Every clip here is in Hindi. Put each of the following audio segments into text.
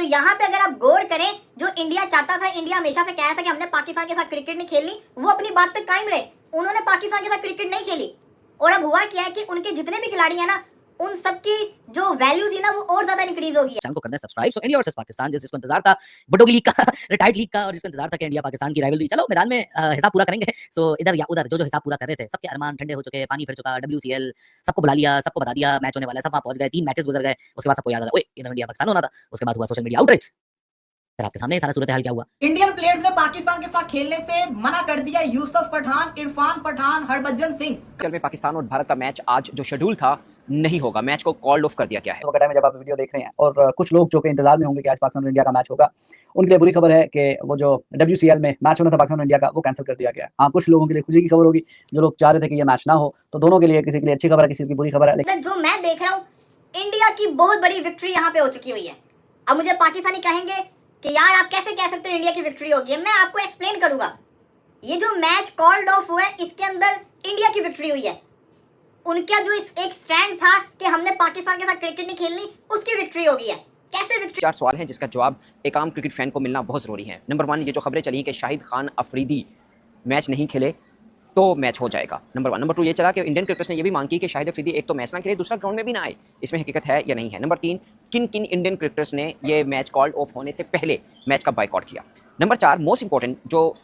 तो यहाँ पे अगर आप गौर करें, जो इंडिया चाहता था, इंडिया हमेशा से कह रहा था कि हमने पाकिस्तान के साथ क्रिकेट नहीं खेलनी, वो अपनी बात पे कायम रहे। उन्होंने पाकिस्तान के साथ क्रिकेट नहीं खेली और अब हुआ क्या है कि उनके जितने भी खिलाड़ी हैं ना, उन सबकी जो वैल्यू थी ना वो और ज्यादा इंक्रीज हो गई है। चैनल को करना है subscribe. So India versus Pakistan, जिसको इंतजार था बटों की लीग का, रिटायर्ड लीग का, और जिसको इंतजार था कि इंडिया पाकिस्तान की राइवलरी, चलो मैदान में हिसाब पूरा करेंगे। सो इधर या उधर जो हिसाब पूरा कर रहे थे, सबके अरमान ठंडे हो चुके, पानी फिर चुका, WCL सबको बुला लिया, सबको बता दिया मैच होने वाला है, सब वहां पहुंच गए, 3 मैचेस गुजर गए, उसके बाद सबको याद आया, ओए इधर इंडिया पाकिस्तान होना था। उसके बाद हुआ सोशल मीडिया आउटरीच, फिर आपके सामने सारा सूरत हाल क्या हुआ। इंडियन प्लेयर्स ने पाकिस्तान के साथ खेलने से मना कर दिया। यूसुफ पठान, इरफान पठान, हरभजन सिंह। कल में पाकिस्तान और भारत का मैच आज जो शेड्यूल था नहीं होगा, मैच को कॉल्ड ऑफ कर दिया गया है। वगैरह में जब आप वीडियो देख रहे हैं और कुछ लोग जो कि इंतजार में होंगे कि आज पाकिस्तान और इंडिया का मैच होगा, उनके लिए बुरी खबर है कि वो जो WCL में मैच होना था पाकिस्तान और इंडिया का, वो कैंसिल कर दिया गया है। हाँ, कुछ लोगों के लिए खुशी की खबर होगी, जो लोग चाह रहे थे कि ये मैच ना हो, तो दोनों के लिए, किसी के लिए अच्छी खबर है, किसी की बुरी खबर है। लेकिन जो मैं देख रहा हूँ, इंडिया की बहुत बड़ी विक्ट्री यहाँ पे हो चुकी हुई है। अब मुझे पाकिस्तानी कहेंगे कि यार आप कैसे कह सकते हो इंडिया की विक्ट्री होगी, मैं आपको एक्सप्लेन करूंगा। ये जो मैच कॉल्ड ऑफ हुआ है, इसके अंदर इंडिया की विक्ट्री हुई है। उनका जो एक स्टैंड था कि हमने पाकिस्तान के साथ क्रिकेट नहीं खेलनी, उसकी विक्ट्री हो गई है। कैसे विक्ट्री? 4 सवाल हैं जिसका जवाब एक आम क्रिकेट फैन को मिलना बहुत जरूरी है। नंबर 1, ये जो खबरें चली कि शाहिद खान अफरीदी मैच नहीं खेले तो मैच हो जाएगा, नंबर 1। नंबर 2, ये चला कि इंडियन क्रिकेटर्स ने ये भी मांग की कि शाहिद अफरीदी एक तो मैच ना खेले, दूसरा ग्राउंड में भी ना आए। इसमें हकीकत है या नहीं है? नंबर 3, किन किन इंडियन क्रिकेटर्स ने ये मैच कॉल्ड ऑफ होने से पहले मैच का बाइकआउट किया? नंबर 4, मोस्ट इंपॉर्टेंट, जो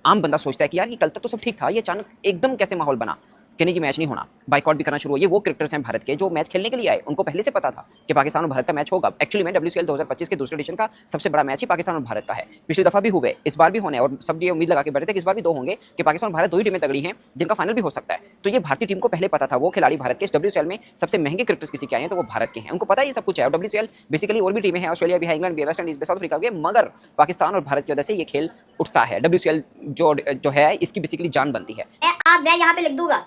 आम बंदा सोचता है कि यार ये कल तक तो सब ठीक था, ये अचानक एकदम कैसे माहौल बना कि नहीं कि मैच नहीं होना, बाइकआउट भी करना शुरू हुआ। ये वो क्रिकेटर्स हैं भारत के जो मैच खेलने के लिए आए, उनको पहले से पता था कि पाकिस्तान और भारत का मैच होगा। एक्चुअली में WCL 2025 के दूसरे एडिशन का सबसे बड़ा मैच ही पाकिस्तान और भारत का है। पिछली दफा भी हुए, इस बार भी होने, और सब ये उम्मीद लगा के बैठे थे कि इस बार भी 2 होंगे, कि पाकिस्तान और भारत 2 ही टीमें तगड़ी हैं जिनका फाइनल भी हो सकता है। तो ये भारतीय टीम को पहले पता था। वो खिलाड़ी भारत के इस WCL में सबसे महंगे क्रिकेटर्स किसी के आए हैं तो वो भारत के हैं, उनको पता है ये सब कुछ है। और WCL बेसिकली और भी टीमें हैं, ऑस्ट्रेलिया भी है, इंग्लैंड भी है, वेस्ट इंडीज भी, साउथ अफ्रीका भी है, मगर पाकिस्तान और भारत की वजह से ये खेल उठता है। WCL जो है इसकी बेसिकली जान बनती है। मैं यहाँ पे लिख दूंगा,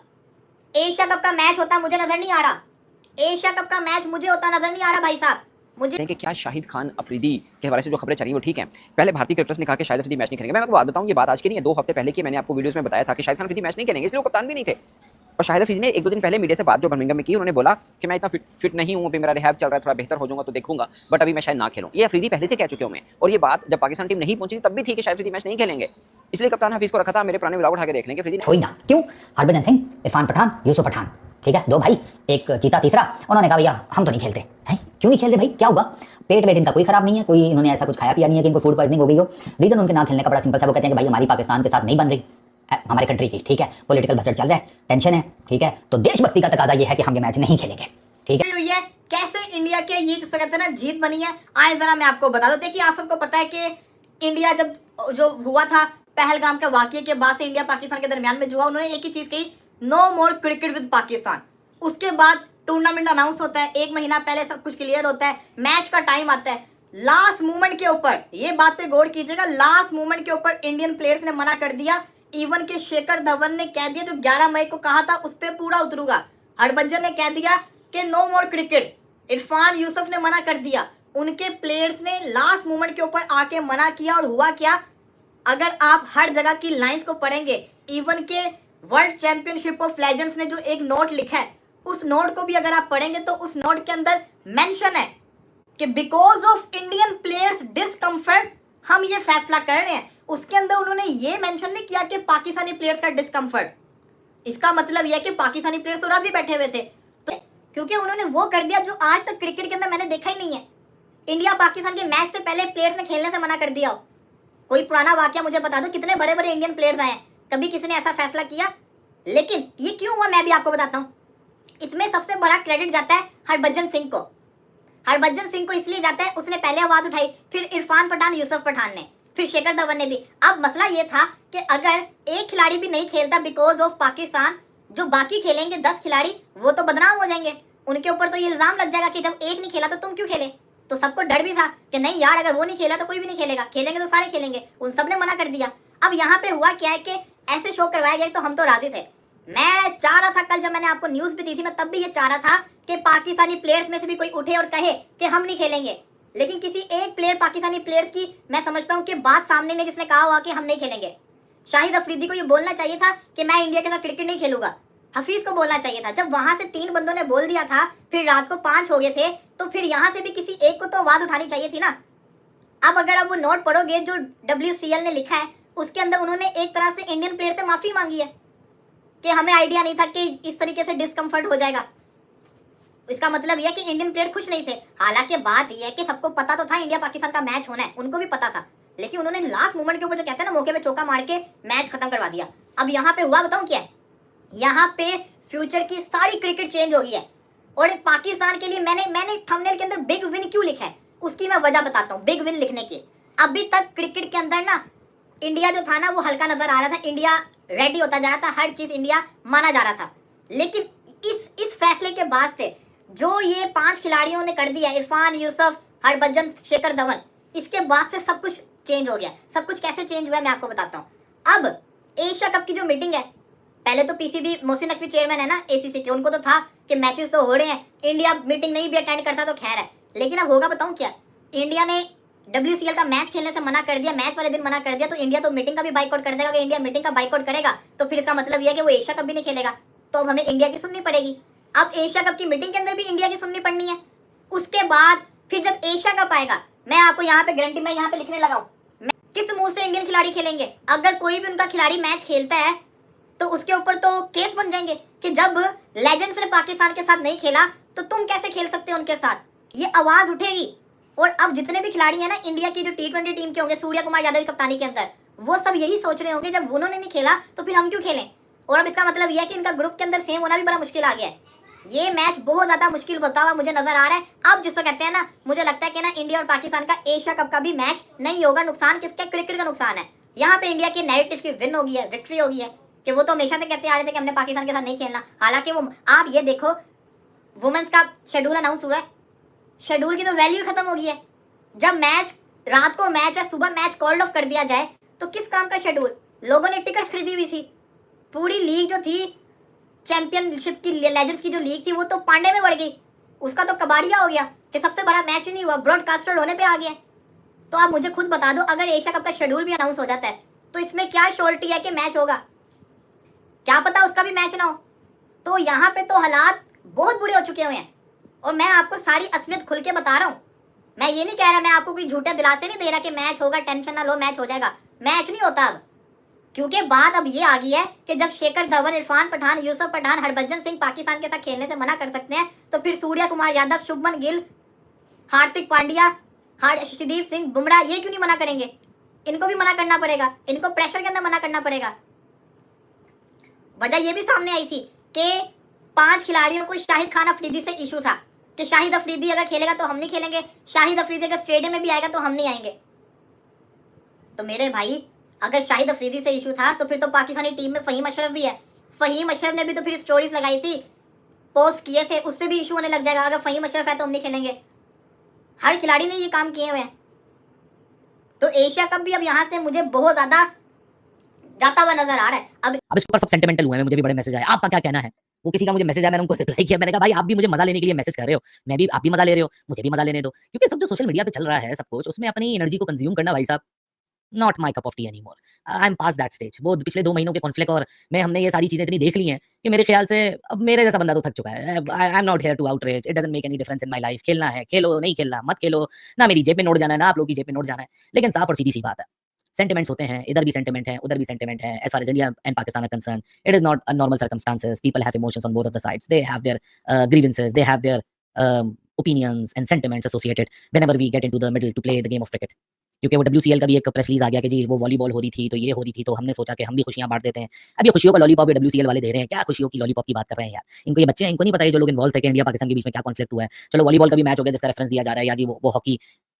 एशिया कप का मैच होता मुझे नजर नहीं आ रहा। एशिया कप का मैच मुझे होता नजर नहीं आ रहा भाई साहब। मुझे कि क्या शाहिद खान अफरीदी के हवाले से जो खबरें चली वो ठीक है? पहले भारतीय क्रिकेटर्स ने कहा कि शाहिद अफरीदी मैच नहीं खेलेंगे। मैं आपको बात बताऊं, ये बात आज की नहीं है, 2 हफ्ते पहले की मैंने आपको वीडियोस में बताया था कि शाहिद खान अफरीदी मैच नहीं खेलेंगे, इसलिए वो कप्तान भी नहीं थे। और शाहिद अफरीदी ने 1-2 दिन पहले मीडिया से बात जो बर्मिंघम में की, उन्होंने बोला कि मैं इतना फिट नहीं हूँ, अभी मेरा रिहैब चल रहा है, थोड़ा बेहतर हो जाऊंगा तो देखूंगा, बट अभी मैं शायद ना खेलूँ। ये अफरीदी पहले से कह चुके हूँ मैं, और ये बात जब पाकिस्तान टीम नहीं पहुंची तब भी थी कि शाहिद अफरीदी मैच नहीं खेलेंगे, इसलिए कप्तान हफीज को रखा था। मेरे पुराने व्लॉग उठा के देख लेंगे। अफरीदी छोड़ना क्यों? हरभजन सिंह, इरफान पठान, यूसुफ पठान, ठीक है, 2 भाई, एक चीता तीसरा। उन्होंने कहा भैया हम तो नहीं खेलते हैं। क्यों नहीं खेल रहे भाई, क्या हुआ? पेट वेट इनका कोई खराब नहीं है, कोई इन्होंने ऐसा कुछ खाया पिया नहीं है कि इनको फूड पॉइजनिंग हो गई हो। रीजन उनके ना खेलने का बड़ा सिंपल सा, वो कहते हैं कि भाई हमारी पाकिस्तान के साथ नहीं बन रही, हमारे कंट्री की, ठीक है, पॉलिटिकल बजट चल रहा है, टेंशन है, ठीक है, तो देशभक्ति का तकाजा ये है कि हम ये मैच नहीं खेलेंगे, ठीक है। हुई है कैसे इंडिया के ये जो कहते हैं ना जीत बनी है, आए जरा मैं आपको बता दूं। देखिए, आप सबको पता है कि इंडिया जब जो हुआ था पहलगाम के वाकये के बाद से इंडिया पाकिस्तान के दरमियान में जो हुआ, उन्होंने एक ही चीज कही, no more cricket with Pakistan. उसके बाद टूर्नामेंट अनाउंस होता है, 1 महीना पहले सब कुछ क्लियर होता है, मैच का टाइम आता है, लास्ट मोमेंट के ऊपर, ये बात पे गौर कीजिएगा, लास्ट मोमेंट के ऊपर इंडियन प्लेयर्स ने मना कर दिया। इवन के शेखर धवन ने कह दिया, जो 11 मई को कहा था उस पर पूरा उतरूंगा। हरभजन ने कह दिया कि no more cricket. Irfan, Yusuf ने मना कर दिया। उनके प्लेयर्स ने लास्ट मोमेंट के ऊपर आके मना किया, और हुआ क्या? अगर आप हर जगह की लाइंस को पढ़ेंगे, इवन के वर्ल्ड चैंपियनशिप ऑफ लेजेंड्स ने जो एक नोट लिखा है, उस नोट को भी अगर आप पढ़ेंगे तो उस नोट के अंदर मेंशन है कि because of Indian players discomfort हम ये फैसला कर रहे हैं। उसके अंदर उन्होंने ये मेंशन नहीं किया कि पाकिस्तानी प्लेयर्स का डिस्कम्फर्ट। इसका मतलब यह है कि पाकिस्तानी प्लेयर्स तो राजी बैठे हुए थे, तो क्योंकि उन्होंने वो कर दिया जो आज तक क्रिकेट के अंदर मैंने देखा ही नहीं है। इंडिया पाकिस्तान के मैच से पहले प्लेयर्स ने खेलने से मना कर दिया हो। कोई पुराना वाकया मुझे बता दो, कितने बड़े बड़े इंडियन प्लेयर्स आए हैं, कभी किसी ने ऐसा फैसला किया? लेकिन ये क्यों हुआ मैं भी आपको बताता हूँ। इसमें सबसे बड़ा क्रेडिट जाता है हरभजन सिंह को। हरभजन सिंह को इसलिए जाता है, उसने पहले आवाज उठाई, फिर इरफान पठान, यूसुफ पठान ने, फिर शेखर धवन ने भी। अब मसला ये था कि अगर एक खिलाड़ी भी नहीं खेलता बिकॉज ऑफ पाकिस्तान, जो बाकी खेलेंगे 10 खिलाड़ी वो तो बदनाम हो जाएंगे। उनके ऊपर तो ये इल्जाम लग जाएगा कि जब एक नहीं खेला तो तुम क्यों खेले। तो सबको डर भी था कि नहीं यार, अगर वो नहीं खेला तो कोई भी नहीं खेलेगा, खेलेंगे तो सारे खेलेंगे। उन सब ने मना कर दिया। अब यहाँ पे हुआ क्या है कि ऐसे शो करवाए गए तो हम तो राजी थे। मैं चाह रहा था, कल जब मैंने आपको न्यूज भी दी थी, मैं तब भी ये चाह रहा था कि पाकिस्तानी प्लेयर्स में से भी कोई उठे और कहे कि हम नहीं खेलेंगे। लेकिन किसी एक प्लेयर, पाकिस्तानी प्लेयर्स की मैं समझता हूँ कि बात सामने में जिसने कहा हुआ कि हम नहीं खेलेंगे। शाहिद अफरीदी को ये बोलना चाहिए था कि मैं इंडिया के साथ क्रिकेट नहीं खेलूंगा। हफीज को बोलना चाहिए था। जब वहां से 3 बंदों ने बोल दिया था, फिर रात को 5 हो गए थे, तो फिर यहाँ से भी किसी एक को तो आवाज उठानी चाहिए थी ना। अब अगर आप वो नोट पढ़ोगे जो WCL ने लिखा है, उसके अंदर उन्होंने एक तरह से इंडियन प्लेयर से माफी मांगी है कि हमें आइडिया नहीं था कि इस तरीके से डिस्कम्फर्ट हो जाएगा। इसका मतलब यह कि इंडियन प्लेयर खुश नहीं थे। हालांकि बात यह है कि सबको पता तो था इंडिया पाकिस्तान का मैच होना है, उनको भी पता था, लेकिन उन्होंने लास्ट मोमेंट के ऊपर जो कहते हैं ना, मौके पे चौका मार के मैच खत्म करवा दिया। अब यहाँ पे हुआ बताऊं क्या है, यहाँ पे फ्यूचर की सारी क्रिकेट चेंज हो गई है। और पाकिस्तान के लिए मैंने थंबनेल के अंदर बिग विन क्यों लिखा है, उसकी मैं वजह बताता हूँ बिग विन लिखने की। अभी तक क्रिकेट के अंदर ना इंडिया जो था ना वो हल्का नजर आ रहा था, इंडिया रेडी होता जा रहा था, हर चीज इंडिया माना जा रहा था। लेकिन इस फैसले के बाद से जो ये 5 खिलाड़ियों ने कर दिया, इरफान, यूसुफ, हरभजन, शेखर धवन, इसके बाद से सब कुछ चेंज हो गया। सब कुछ कैसे चेंज हुआ है मैं आपको बताता हूँ। अब एशिया कप की जो मीटिंग है, पहले तो PCB मोहसिन नकवी चेयरमैन है ना ACC के, उनको तो था कि मैचेस तो हो रहे हैं, इंडिया मीटिंग नहीं भी अटेंड करता तो खैर है। लेकिन अब होगा बताऊं क्या, इंडिया ने WCL का मैच खेलने से मना कर दिया, मैच वाले दिन मना कर दिया, तो इंडिया तो मीटिंग का भी बाइकआउट कर देगा। अगर इंडिया मीटिंग का बाइकआउट करेगा तो फिर इसका मतलब यह है कि वो एशिया कप भी नहीं खेलेगा, तो अब हमें इंडिया की सुननी पड़ेगी। अब एशिया कप की मीटिंग के अंदर भी इंडिया की सुननी पड़नी है। उसके बाद फिर जब एशिया कप आएगा, मैं आपको यहाँ पे गारंटी मैं यहाँ पे लिखने लगा हूँ, किस मुंह से इंडियन खिलाड़ी खेलेंगे। अगर कोई भी उनका खिलाड़ी मैच खेलता है तो उसके ऊपर तो केस बन जाएंगे कि जब लेजेंड्स ने पाकिस्तान के साथ नहीं खेला तो तुम कैसे खेल सकते हो उनके साथ, ये आवाज उठेगी। और अब जितने भी खिलाड़ी हैं ना इंडिया की जो T20 टीम के होंगे, सूर्या कुमार यादव की कप्तानी के अंदर, वो सब यही सोच रहे होंगे जब उन्होंने नहीं खेला तो फिर हम क्यों खेलें। और अब इसका मतलब यह है कि इनका ग्रुप के अंदर सेम होना भी बड़ा मुश्किल आ गया है। ये मैच बहुत ज्यादा मुश्किल होता हुआ मुझे नजर आ रहा है। अब जिसको कहते हैं ना, मुझे लगता है कि ना इंडिया और पाकिस्तान का एशिया कप का भी मैच नहीं होगा। नुकसान किसका, क्रिकेट का नुकसान है। यहाँ पे इंडिया की नैरेटिव की विन होगी है, विक्ट्री होगी है, कि वो तो हमेशा से कहते आ रहे थे कि हमने पाकिस्तान के साथ नहीं खेलना। हालांकि वो, आप ये देखो, वुमेन्स का शेड्यूल अनाउंस हुआ है, शेड्यूल की तो वैल्यू खत्म हो गई है। जब मैच रात को मैच है, सुबह मैच कॉल्ड ऑफ कर दिया जाए तो किस काम का शेड्यूल। लोगों ने टिकट्स खरीदी हुई थी, पूरी लीग जो थी, चैंपियनशिप की, लेजेंड्स की जो लीग थी, वो तो पांडे में बढ़ गई। उसका तो कबाड़िया हो गया कि सबसे बड़ा मैच ही नहीं हुआ, ब्रॉडकास्टर होने पे आ गया। तो आप मुझे खुद बता दो, अगर एशिया कप का शेड्यूल भी अनाउंस हो जाता है तो इसमें क्या श्योरिटी है कि मैच होगा, क्या पता उसका भी मैच ना हो। तो यहाँ पे तो हालात बहुत बुरे हो चुके हुए हैं और मैं आपको सारी असलियत खुल के बता रहा हूँ। मैं ये नहीं कह रहा, मैं आपको कोई झूठे दिलासे नहीं दे रहा कि मैच होगा, टेंशन ना लो, मैच हो जाएगा। मैच नहीं होता अब, क्योंकि बात अब ये आ गई है कि जब शेखर धवन, इरफान पठान, यूसुफ पठान, हरभजन सिंह पाकिस्तान के साथ खेलने से मना कर सकते हैं, तो फिर सूर्या कुमार यादव, शुभमन गिल, हार्दिक पांड्या, अर्शदीप सिंह, बुमराह, ये क्यों नहीं मना करेंगे। इनको भी मना करना पड़ेगा, इनको प्रेशर के अंदर मना करना पड़ेगा। वजह ये भी सामने आई थी कि 5 खिलाड़ियों को शाहिद खान अफरीदी से इशू था कि शाहिद अफरीदी अगर खेलेगा तो हम नहीं खेलेंगे, शाहिद अफरीदी अगर स्टेडियम में भी आएगा तो हम नहीं आएंगे। तो मेरे भाई, अगर शाहिद अफरीदी से इशू था तो फिर तो पाकिस्तानी टीम में फ़हीम अशरफ भी है। फ़हीम अशरफ ने भी तो फिर स्टोरीज लगाई थी, पोस्ट किए थे, उससे भी इशू होने लग जाएगा। अगर फ़हीम अशरफ है तो हम नहीं खेलेंगे। हर खिलाड़ी ने ये काम किए हुए हैं। तो एशिया कप भी अब यहाँ से मुझे बहुत ज़्यादा जाता हुआ नजर आ रहा है। अब इसके ऊपर सब सेंटिमेंटल हुए हैं, मुझे भी बड़े मैसेज आए, आपका क्या कहना है। वो किसी का मुझे मैसेज आया, मैंने उनको रिप्लाई किया, मैंने कहा भाई आप भी मुझे मजा लेने के लिए मैसेज कर रहे हो, मैं भी, आप भी मजा ले रहे हो, मुझे भी मजा लेने दो। क्योंकि सब जो सोशल मीडिया पे चल रहा है सब कुछ, उसमें अपनी एनर्जी को कंज्यूम करना भाई साहब, not my cup of T any more. I am pass that stage. वो पिछले 2 महीनों के कॉन्फ्लिक्ट और मैं, हमने ये सारी चीजें इतनी देख ली हैं कि मेरे ख्याल से अब मेरे जैसा बंदा तो थक चुका है। I am not here to outrage, it doesn't make any difference in my life. खेलना है खेलो, नहीं खेलना मत खेलो, ना मेरी जेब में नोट जाना है, ना आप लोगों की जेब में नोट जाना है। लेकिन साफ और सीधी सी बात है, सेंटिमेंट्स होते हैं, इधर भी सेंटिमेंट है, उधर भी सेंटिमेंट है। As far as India and Pakistan are concerned, it is not a normal circumstances. People have emotions on both of the sides, they have their grievances, they have their opinions and sentiments associated whenever we get into the middle to play the game of cricket. क्योंकि वो WCL का भी एक प्रेस रिलीज आ गया कि जी वो वॉलीबॉल हो रही थी, तो ये हो रही थी, तो हमने सोचा कि हम भी खुशियां बांट देते हैं। अब ये खुशियों का लॉलीपॉप WCL वाले दे रहे हैं, क्या खुशियों की लॉलीपॉप की बात कर रहे हैं यार। इनको ये बच्चे हैं, इनको नहीं पता है जो लोग इन्वॉल्व थे कि इंडिया पाकिस्तान के बीच में क्या कॉन्फ्लिक्ट हुआ है। चलो वॉलीबॉल का भी मैच हो गया जिसका रेफरेंस दिया जा रहा है, या जी वो हॉकी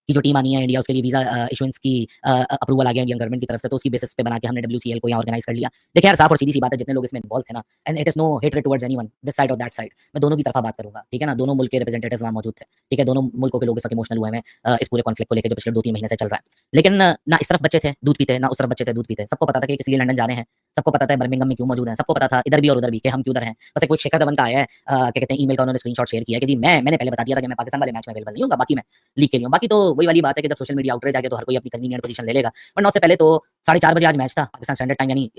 की जो टीम आनी है इंडिया, उसके लिए वीजा इशुएंस की अप्रूवल आ गया इंडियन गवर्नमेंट की तरफ से, तो उसकी बेसिस पे बना के हमने WCL को यहाँ ऑर्गेनाइज कर लिया। देखिए यार, साफ और सीधी सी बात है, जितने लोग इसमें इन्वॉल्व थे ना, and it is no hatred towards anyone this side और दैट साइड, मैं दोनों की तरफा बात करूंगा, ठीक है ना। दोनों मुल्क के रिप्रेजेंटेटिव्स वहाँ मौजूद थे, ठीक है, दोनों मुल्कों के लोग इसके इमोशनल हुए हैं इस पूरे कॉन्फ्लिक्ट को लेकर जो पिछले 2-3 महीने से चल रहा है। लेकिन ना इस तरफ बच्चे थे दूध पीते, ना उस तरफ बच्चे थे दूध पीते। सबको पता था कि किसी लंदन जाने हैं, सबको पता था बर्मिंघम में क्यों मौजूद है, सबको पता था इधर भी और उधर भी कि हम क्यों उधर हैं। बस एक कोई शेखर धवन का आया है, क्या कहते हैं, ईमेल का उन्होंने स्क्रीनशॉट शेयर किया कि जी मैंने पहले बता दिया था कि मैं पाकिस्तान वाले मैच में अवेलेबल नहीं हूँ, बाकी मैं लीग के लिए हूँ। बाकी तो वही वाली बात है कि जब सोशल मीडिया आउटरीच आ गया तो हर कोई अपनी कन्वीनियंट पोजीशन ले लेगा। वरना उससे पहले तो 4:30 बजे आज मैच था पाकिस्तान स्टैंडर्ड टाइम, यानी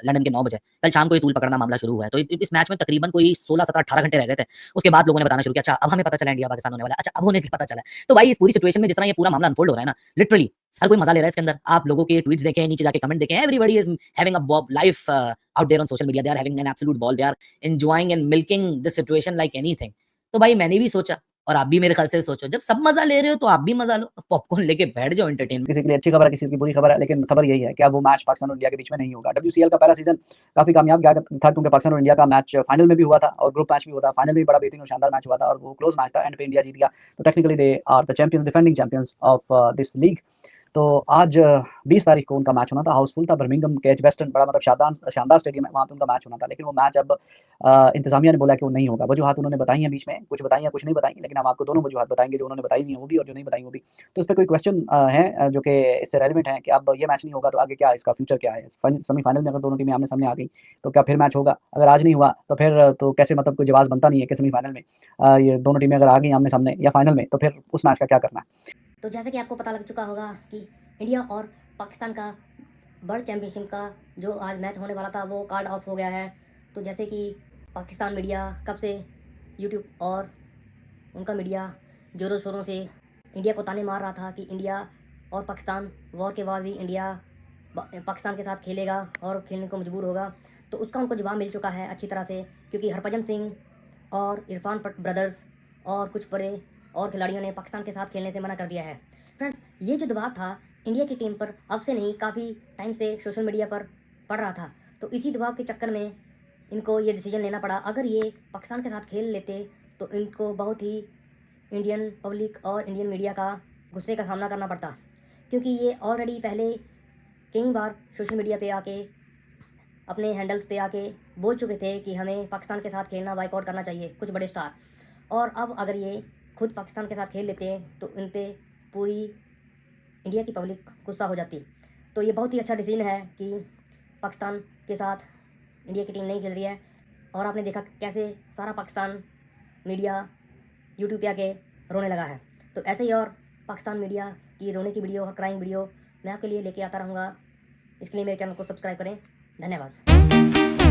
लंदन के 9 बजे। कल शाम को ये तूल पकड़ना मामला शुरू हुआ है, तो इस मैच में तकरीबन कोई 16, 17, 18 घंटे रह गए थे। उसके बाद लोगों ने बताना शुरू किया, अच्छा अब हमें पता चला इंडिया पाकिस्तान होने वाला है, अच्छा अब होने पता चला है। तो भाई इस पूरी सिचुएशन में जिस तरह ये पूरा मामला अनफोल्ड हो रहा है ना, लिटरली हर कोई मजा ले रहा है इसके अंदर। आप लोगों के ट्वीट्स देखें, नीचे जाके कमेंट देखें, everybody is having a life out there on social media, they are having an absolute ball, they are enjoying and milking this situation like anything. तो भाई मैंने भी सोचा, और आप भी मेरे ख्याल से सोचो, जब सब मजा ले रहे हो तो आप भी मजा लो, पॉपकॉर्न लेके बैठ जाओ एंटरटेन। किसी के लिए अच्छी खबर है, किसी की बुरी खबर है, लेकिन खबर यही है कि अब वो मैच पाकिस्तान और इंडिया के बीच में नहीं होगा। WCL का पहला सीजन काफी कामयाब गया था, क्योंकि पाकिस्तान और इंडिया का मैच फाइनल में भी हुआ था और ग्रुप मैच भी हुआ था। फाइनल में भी बड़ा बेहतरीन और शानदार मैच हुआ था और वो क्लोज मैच था, एंड पे इंडिया जीत गया। तो technically they are the champions, defending champions of this league. तो आज 20 तारीख को उनका मैच होना था, हाउसफुल था, बर्मिंघम के एजबेस्टन, बड़ा मतलब शानदार स्टेडियम है, वहाँ पे उनका मैच होना था। लेकिन वो मैच अब इंतजामिया ने बोला कि वो नहीं होगा। वजूहत उन्होंने बताई हैं, बीच में कुछ बताई हैं, कुछ नहीं बताई, लेकिन हम आपको दोनों वजूहत बताएंगे, जो उन्होंने बताई हुई हैं वो भी और जो नहीं बताई वो भी। तो इस पर कोई क्वेश्चन है जो कि इससे रेलिवेंट है कि अब ये मैच नहीं होगा तो आगे क्या, इसका फ्यूचर क्या है? सेमीफाइनल में अगर दोनों टीमें आमने सामने आ गई तो क्या फिर मैच होगा? अगर आज नहीं हुआ तो फिर तो कैसे, मतलब कोई जवाब बनता नहीं है कि सेमीफाइनल में ये दोनों टीमें अगर आ गई आमने सामने या फाइनल में, तो फिर उस मैच का क्या करना है? तो जैसे कि आपको पता लग चुका होगा कि इंडिया और पाकिस्तान का वर्ल्ड चैंपियनशिप का जो आज मैच होने वाला था वो कार्ड ऑफ हो गया है। तो जैसे कि पाकिस्तान मीडिया कब से यूट्यूब और उनका मीडिया जोरों शोरों से इंडिया को ताने मार रहा था कि इंडिया और पाकिस्तान वॉर के बाद भी इंडिया पाकिस्तान के साथ खेलेगा और खेलने को मजबूर होगा, तो उसका उनको जवाब मिल चुका है अच्छी तरह से, क्योंकि हरभजन सिंह और इरफान ब्रदर्स और कुछ बड़े और खिलाड़ियों ने पाकिस्तान के साथ खेलने से मना कर दिया है। फ्रेंड्स, ये जो दबाव था इंडिया की टीम पर अब से नहीं, काफ़ी टाइम से सोशल मीडिया पर पड़ रहा था। तो इसी दबाव के चक्कर में इनको ये डिसीजन लेना पड़ा। अगर ये पाकिस्तान के साथ खेल लेते तो इनको बहुत ही इंडियन पब्लिक और इंडियन मीडिया का गुस्से का सामना करना पड़ता, क्योंकि ये ऑलरेडी पहले कई बार सोशल मीडिया पे आके अपने हैंडल्स पे आके बोल चुके थे कि हमें पाकिस्तान के साथ खेलना बाइकआउट करना चाहिए, कुछ बड़े स्टार। और अब अगर ये खुद पाकिस्तान के साथ खेल लेते हैं तो इन पे पूरी इंडिया की पब्लिक गुस्सा हो जाती। तो ये बहुत ही अच्छा डिसीजन है कि पाकिस्तान के साथ इंडिया की टीम नहीं खेल रही है। और आपने देखा कैसे सारा पाकिस्तान मीडिया यूट्यूब पे आके रोने लगा है। तो ऐसे ही और पाकिस्तान मीडिया की रोने की वीडियो और क्राइम वीडियो मैं आपके लिए लेके आता रहूँगा। इसके लिए मेरे चैनल को सब्सक्राइब करें। धन्यवाद।